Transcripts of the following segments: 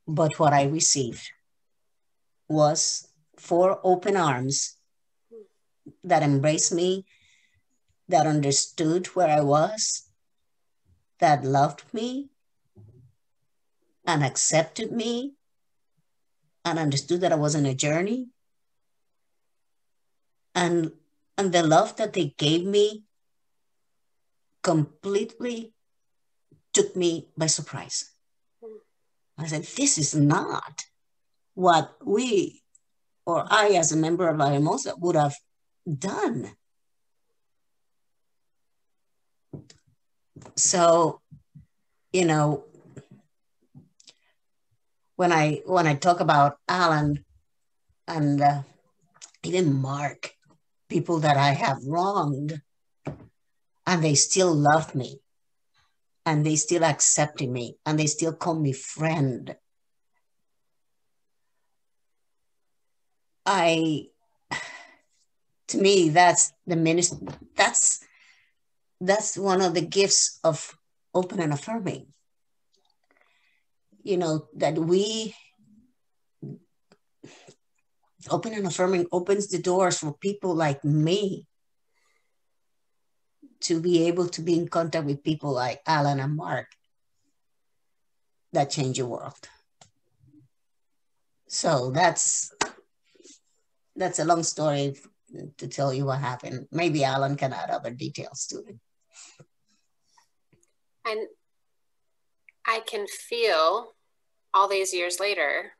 But what I received was 4 open arms that embraced me, that understood where I was, that loved me and accepted me and understood that I was on a journey. And the love that they gave me completely took me by surprise. I said, this is not what we, or I as a member of La Hermosa, would have done. So, you know, when I talk about Allen and even Mark, people that I have wronged, and they still loved me, and they still accepted me, and they still call me friend. To me, that's the ministry. That's one of the gifts of open and affirming. You know, that we open and affirming opens the doors for people like me to be able to be in contact with people like Alan and Mark that change the world. So that's a long story to tell you what happened. Maybe Alan can add other details to it. And I can feel all these years later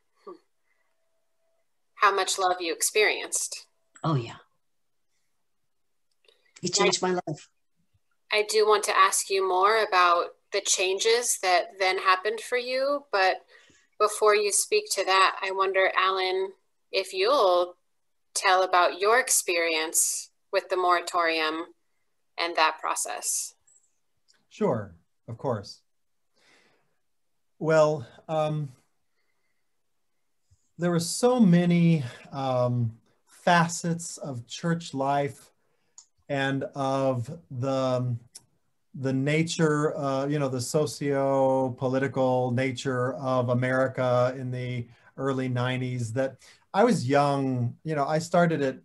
how much love you experienced. Oh yeah. It changed my life. I do want to ask you more about the changes that then happened for you, but before you speak to that, I wonder, Alan, if you'll tell about your experience with the moratorium and that process. Sure, of course. Well, there were so many facets of church life and of the nature, the socio-political nature of America in the early 90s that I was young. I started at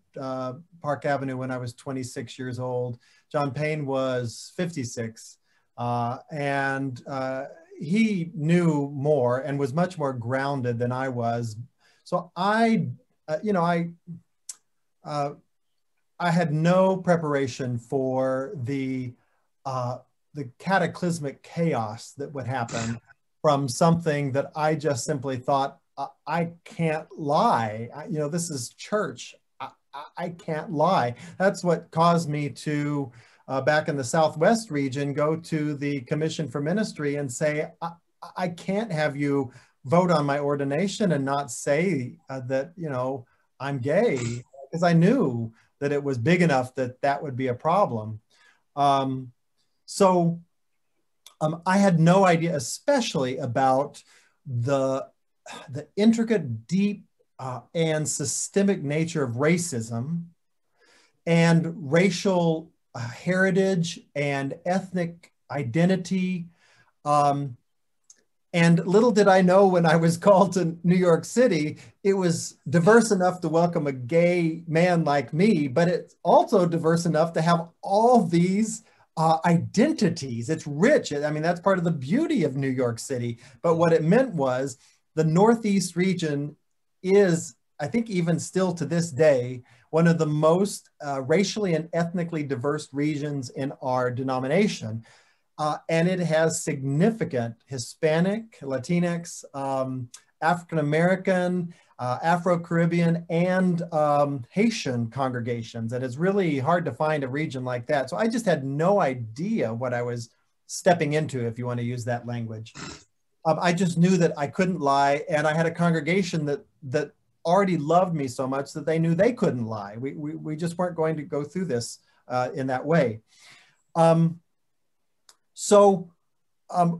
Park Avenue when I was 26 years old. John Payne was 56. And he knew more and was much more grounded than I was. So I had no preparation for the cataclysmic chaos that would happen from something that I just simply thought, I can't lie. This is church. I can't lie. That's what caused me to, back in the Southwest region, go to the Commission for Ministry and say, I can't have you vote on my ordination and not say that, I'm gay, because I knew that it was big enough that that would be a problem. So I had no idea, especially about the intricate, deep, and systemic nature of racism and racial heritage and ethnic identity. And little did I know when I was called to New York City, it was diverse enough to welcome a gay man like me, but it's also diverse enough to have all these identities. It's rich. I mean, that's part of the beauty of New York City. But what it meant was the Northeast region is, I think even still to this day, one of the most racially and ethnically diverse regions in our denomination. And it has significant Hispanic, Latinx, African-American, Afro-Caribbean, and Haitian congregations. And it's really hard to find a region like that. So I just had no idea what I was stepping into, if you want to use that language. I just knew that I couldn't lie. And I had a congregation that already loved me so much that they knew they couldn't lie. We just weren't going to go through this in that way. So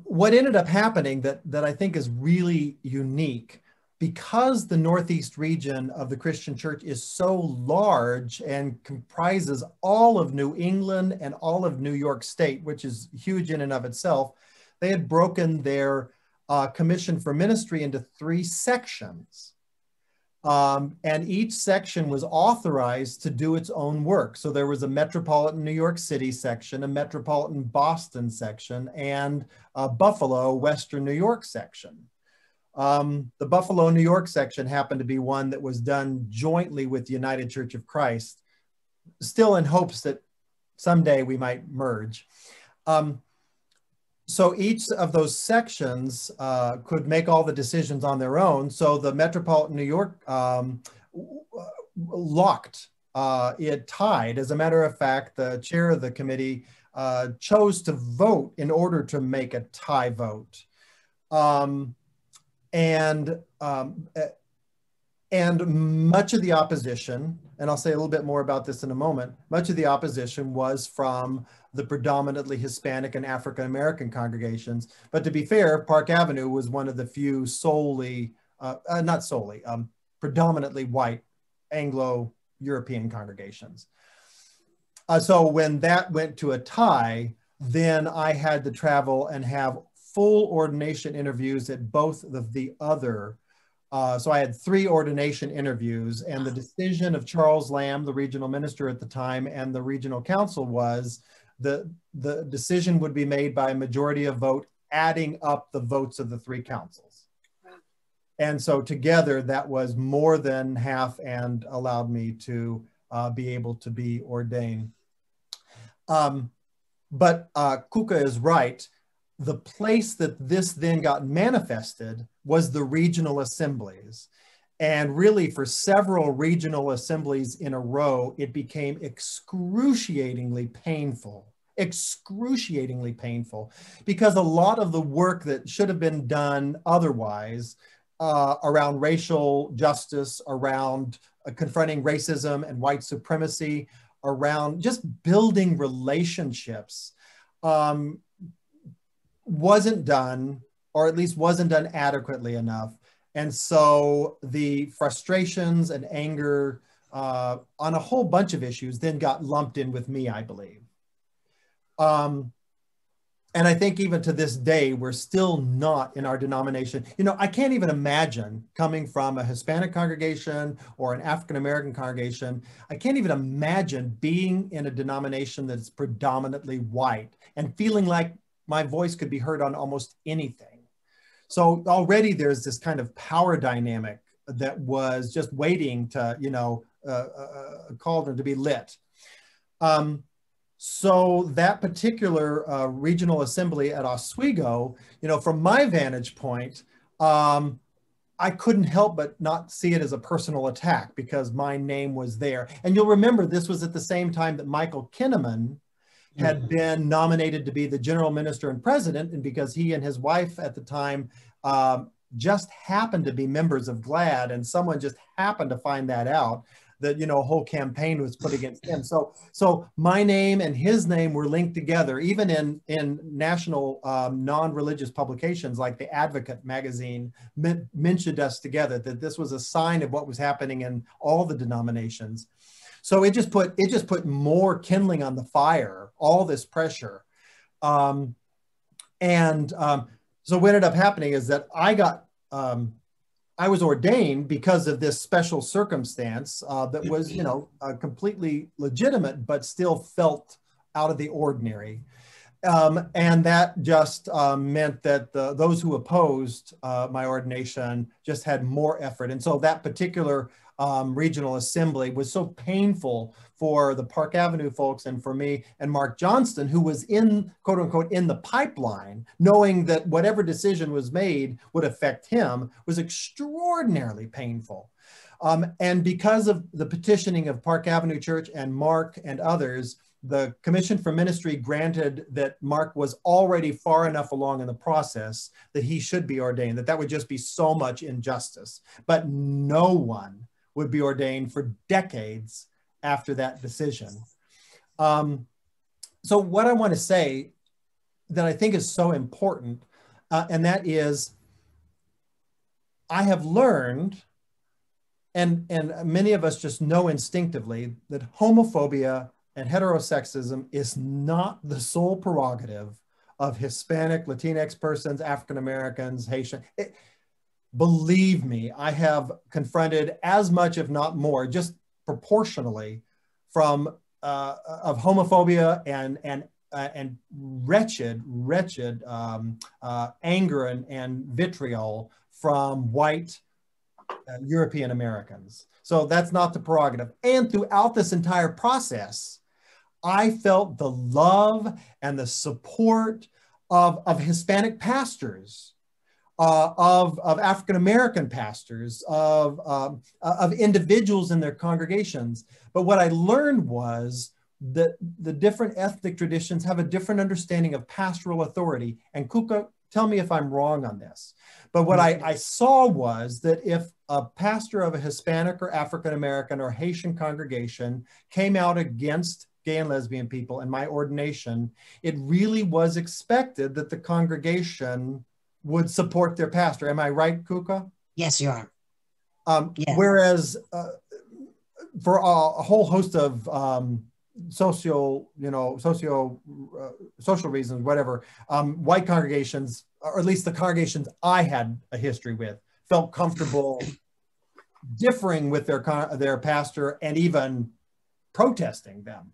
what ended up happening that I think is really unique, because the Northeast region of the Christian church is so large and comprises all of New England and all of New York State, which is huge in and of itself, they had broken their Commission for Ministry into 3 sections. And each section was authorized to do its own work. So there was a Metropolitan New York City section, a Metropolitan Boston section, and a Buffalo, Western New York section. The Buffalo, New York section happened to be one that was done jointly with the United Church of Christ, still in hopes that someday we might merge. So each of those sections could make all the decisions on their own. So the Metropolitan New York locked, it tied. As a matter of fact, the chair of the committee chose to vote in order to make a tie vote. And much of the opposition, and I'll say a little bit more about this in a moment, much of the opposition was from the predominantly Hispanic and African-American congregations. But to be fair, Park Avenue was one of the few predominantly white Anglo-European congregations. So when that went to a tie, then I had to travel and have full ordination interviews at both of the other. So I had 3 ordination interviews, and the decision of Charles Lamb, the regional minister at the time, and the regional council was the decision would be made by a majority of vote, adding up the votes of the 3 councils. And so together that was more than half and allowed me to be able to be ordained. But Cuca is right. The place that this then got manifested was the regional assemblies. And really for several regional assemblies in a row, it became excruciatingly painful, because a lot of the work that should have been done otherwise around racial justice, around confronting racism and white supremacy, around just building relationships, wasn't done, or at least wasn't done adequately enough. And so the frustrations and anger on a whole bunch of issues then got lumped in with me, I believe. And I think even to this day, we're still not in our denomination. You know, I can't even imagine coming from a Hispanic congregation or an African-American congregation. I can't even imagine being in a denomination that's predominantly white and feeling like my voice could be heard on almost anything. So already there's this kind of power dynamic that was just waiting to, you know, cauldron to be lit. So that particular regional assembly at Oswego, you know, from my vantage point, I couldn't help but not see it as a personal attack because my name was there. And you'll remember this was at the same time that Michael Kinnaman had been nominated to be the general minister and president, and because he and his wife at the time just happened to be members of GLAD, and someone just happened to find that out, that, you know, a whole campaign was put against him. So my name and his name were linked together, even in national non-religious publications like the Advocate magazine mentioned us together, that this was a sign of what was happening in all the denominations. So it just put more kindling on the fire, all this pressure. So what ended up happening is that I was ordained because of this special circumstance that was, you know, completely legitimate, but still felt out of the ordinary. And that just meant that those who opposed my ordination just had more effort. And so that particular regional assembly was so painful for the Park Avenue folks and for me and Mark Johnston, who was in, quote unquote, in the pipeline, knowing that whatever decision was made would affect him, was extraordinarily painful. And because of the petitioning of Park Avenue Church and Mark and others, the Commission for Ministry granted that Mark was already far enough along in the process that he should be ordained, that would just be so much injustice. But no one would be ordained for decades after that decision. So what I want to say that I think is so important, and that is, I have learned, and many of us just know instinctively, that homophobia and heterosexism is not the sole prerogative of Hispanic, Latinx persons, African Americans, Haitian. Believe me, I have confronted as much, if not more, just proportionally, from of homophobia and wretched anger and vitriol from white European Americans. So that's not the prerogative. And throughout this entire process, I felt the love and the support of Hispanic pastors, of African-American pastors, of individuals in their congregations. But what I learned was that the different ethnic traditions have a different understanding of pastoral authority. And Cuca, tell me if I'm wrong on this. But what I saw was that if a pastor of a Hispanic or African-American or Haitian congregation came out against gay and lesbian people in my ordination, it really was expected that the congregation would support their pastor. Am I right, Cuca? Yes, you are. Yes. Whereas for a whole host of social reasons, whatever, white congregations, or at least the congregations I had a history with, felt comfortable differing with their pastor and even protesting them.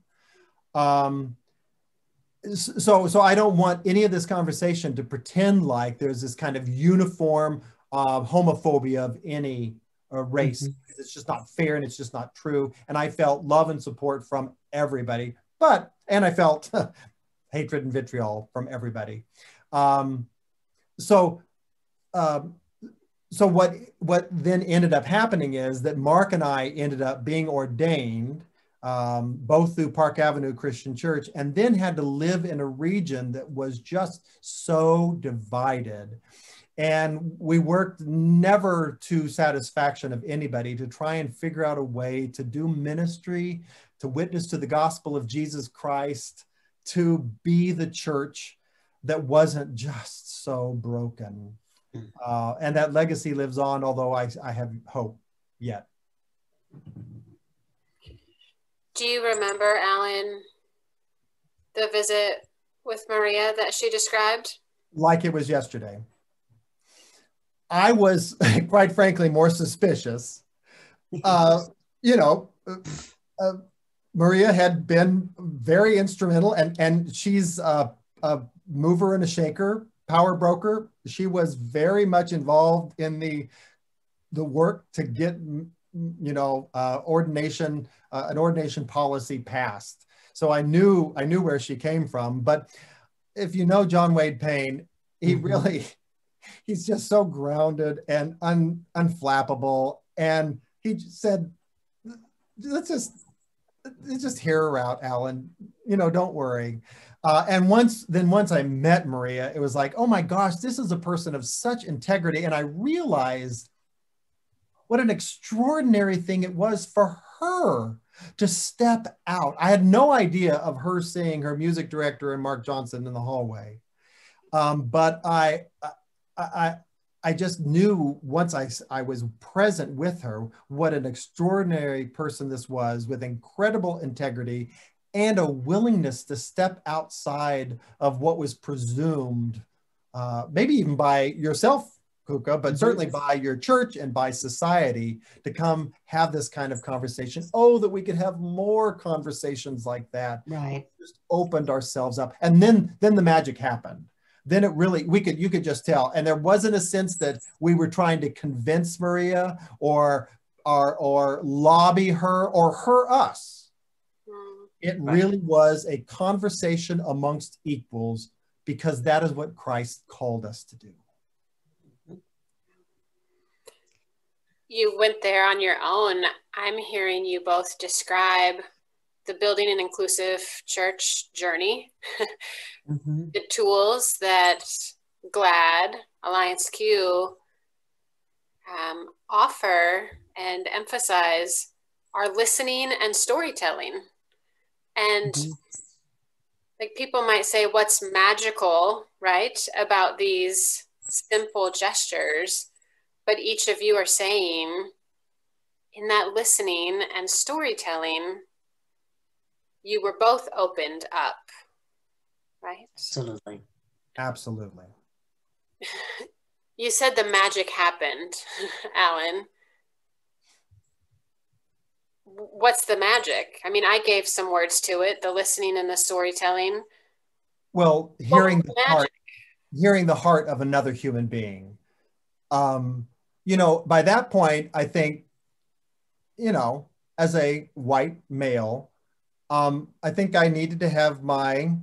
So I don't want any of this conversation to pretend like there's this kind of uniform homophobia of any race. Mm-hmm. It's just not fair and it's just not true. And I felt love and support from everybody, and I felt hatred and vitriol from everybody. So what then ended up happening is that Mark and I ended up being ordained both through Park Avenue Christian Church, and then had to live in a region that was just so divided. And we worked never to satisfaction of anybody to try and figure out a way to do ministry, to witness to the gospel of Jesus Christ, to be the church that wasn't just so broken. And that legacy lives on, although I have hope yet. Do you remember, Allen, the visit with Maria that she described? Like it was yesterday. I was, quite frankly, more suspicious. Maria had been very instrumental, and she's a mover and a shaker, power broker. She was very much involved in the work to get ordination, an ordination policy passed. So I knew where she came from. But if you know John Wade Payne, he really, he's just so grounded and unflappable. And he said, let's just hear her out, Allen. Don't worry. And once I met Maria, it was like, oh my gosh, this is a person of such integrity. And I realized what an extraordinary thing it was for her to step out. I had no idea of her seeing her music director and Mark Johnston in the hallway. But I just knew once I was present with her, what an extraordinary person this was, with incredible integrity and a willingness to step outside of what was presumed, maybe even by yourself, Cuca, but certainly by your church and by society, to come have this kind of conversation. Oh, that we could have more conversations like that. Right. We just opened ourselves up. And then the magic happened. Then it really, you could just tell. And there wasn't a sense that we were trying to convince Maria or lobby her or her us. It really was a conversation amongst equals, because that is what Christ called us to do. You went there on your own. I'm hearing you both describe the building an inclusive church journey, the tools that GLAD, Alliance Q, offer and emphasize are listening and storytelling. And like people might say, what's magical, right, about these simple gestures? But each of you are saying, in that listening and storytelling, you were both opened up, right? Absolutely. Absolutely. You said the magic happened, Allen. What's the magic? I mean, I gave some words to it, the listening and the storytelling. Well, What was the magic? hearing the heart of another human being. You know, by that point, I think, you know, as a white male, I think I needed to have my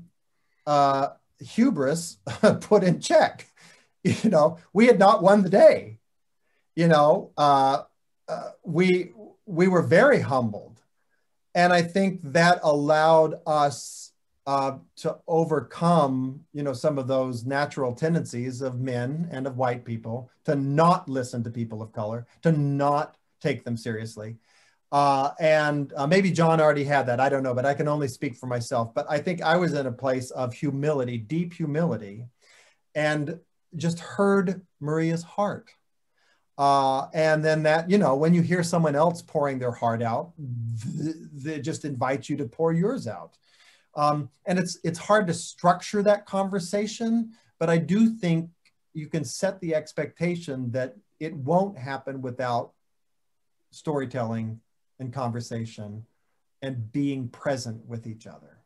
hubris put in check. You know, we had not won the day. You know, we were very humbled, and I think that allowed us to overcome, you know, some of those natural tendencies of men and of white people to not listen to people of color, to not take them seriously. And maybe John already had that, I don't know, but I can only speak for myself. But I think I was in a place of humility, deep humility, and just heard Maria's heart. And then that, you know, when you hear someone else pouring their heart out, they just invite you to pour yours out. And it's hard to structure that conversation, but I do think you can set the expectation that it won't happen without storytelling and conversation and being present with each other.